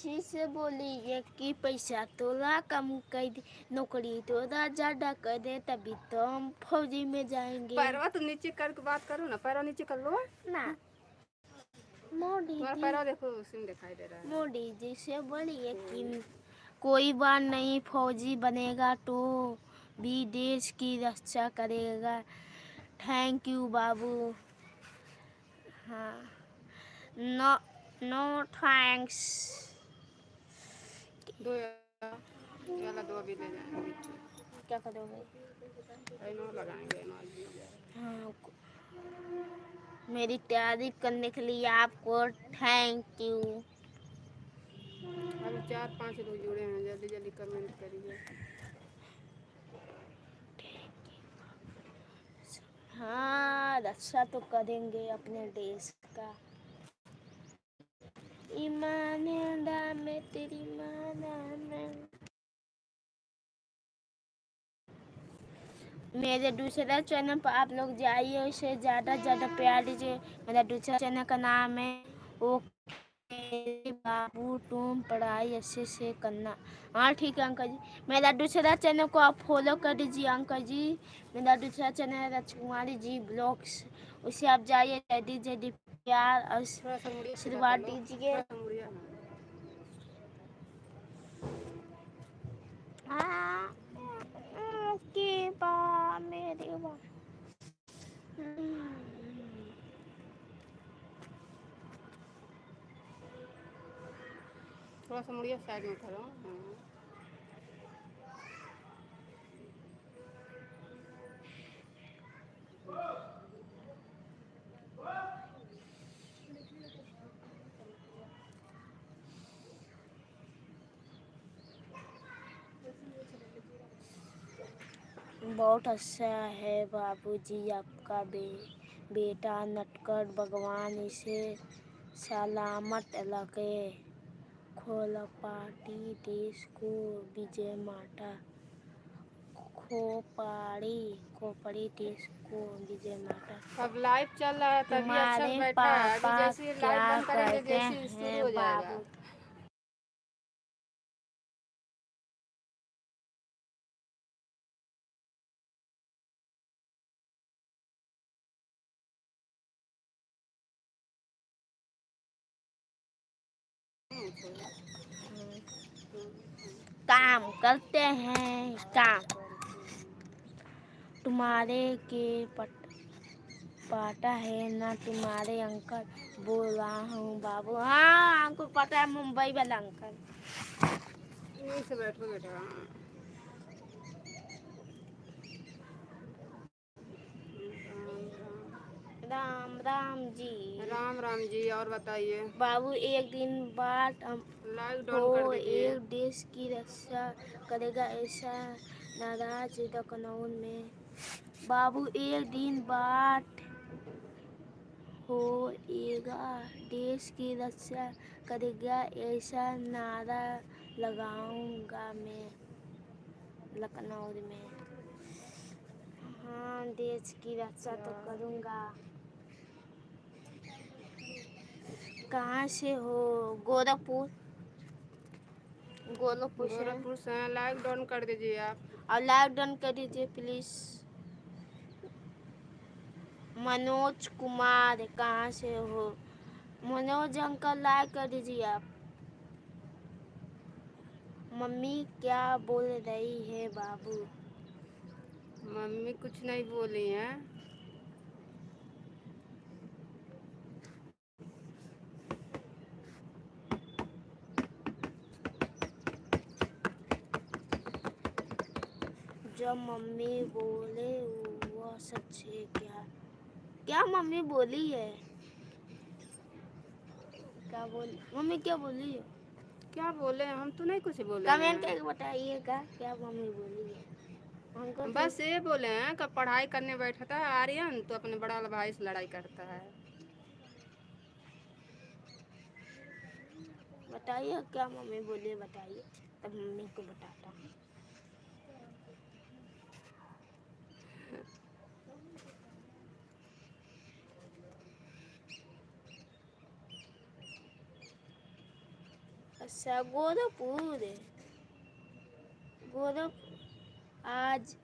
किसी से बोलिए कि पैसा थोड़ा कम कर दे, नौकरी थोड़ा ज़्यादा कर दे, तभी तो हम फौजी में जाएंगे। पैरवा तो नीचे करके बात करो ना, पैरवा नीचे कर लो ना मोदी तुम्हारा जी, पैरवा देखो उसी में दिखाई दे रहा है। मोदी जी से बोलिए कि कोई बात नहीं, फौजी बनेगा तो भी देश की रक्षा करेगा। थैंक यू बाबू। हाँ, नो नो थैंक्स। दो ये वाला दो भी ले जाएंगे, क्या करोगे? इनो लगाएंगे, इनो आज भी जाएगा। हाँ, मेरी तैयारी करने के लिए आपको थैंक यू। अभी 4-5 लोग जुड़े हैं, जल्दी जल्दी कमेंट करिए। हाँ, रक्षा तो करेंगे अपने देश का। ईमान में तेरी माना में। मेरे दूसरा चैनल पर आप लोग जाइए, उसे ज़्यादा से ज़्यादा प्यार दीजिए। मेरा दूसरा चैनल का नाम है ओके बाबू तुम पढ़ाई अच्छे से करना। हाँ ठीक है अंकल जी, मेरा दूसरा चैनल को आप फॉलो कर दीजिए अंकल जी। मेरा दूसरा चैनल है राजकुमारी जी ब्लॉग्स, उसे आप जाइए, जल्दी जल्दी प्यार और थोड़ा सा मुड़िया सीधा कर आशीर्वाद लो, दीजिए। थोड़ा सा मुड़िया। की बा मेरी बा। थोड़ा सा मुड़िया साइड में करो। बहुत अच्छा है बाबूजी आपका बेटा नटखट, भगवान इसे सलामत रखे। खोलपाटी देश को विजय माता, खोपड़ी देश को विजय माता। अब लाइव चल रहा है तभी अच्छा से तुम्हारे बैठा है, अभी पापा जैसे लाइव क्या बंद करेंगे करते जैसे शुरू हैं हो जाएगा। बाबू? काम करते हैं काम। तुम्हारे के पता है ना, तुम्हारे अंकल बोल रहा हूँ बाबू। हाँ हमको पता है, मुंबई वाला अंकल। यहीं से बैठो बेटा। राम राम जी। राम राम जी, और बताइए। बाबू एक दिन बाद हम लाइव हो डाउन कर दीजिए। एक देश की रक्षा करेगा, ऐसा नाराज लखनऊ में। बाबू एक दिन बाद होएगा देश की रक्षा करेगा, ऐसा नारा लगाऊंगा मैं लखनऊ में। हाँ देश की रक्षा तो करूँगा। कहाँ से हो? गोरखपुर। गोरखपुर से। गोरखपुर से लाइव डाउन कर दीजिए आप। और लाइव डन कर दीजिए प्लीज। मनोज कुमार कहाँ से हो? मनोज अंकल लाइक कर दीजिए आप। मम्मी क्या बोल रही है बाबू? मम्मी कुछ नहीं बोली हैं। जब मम्मी बोले वो सच है क्या? क्या मम्मी बोली है? क्या बोली मम्मी, क्या बोली है? क्या बोले, हम तो नहीं कुछ बोले कमेंट हैं। करके बताइएगा क्या मम्मी बोली है। हमको बस ये बोले हैं कि पढ़ाई करने बैठा था आर्यन तो अपने बड़ा वाला भाई से लड़ाई करता है। बताइए क्या मम्मी बोली है, बताइए तब मम्मी को बताता हूँ। अच्छा गोरखपुर। गोरख आज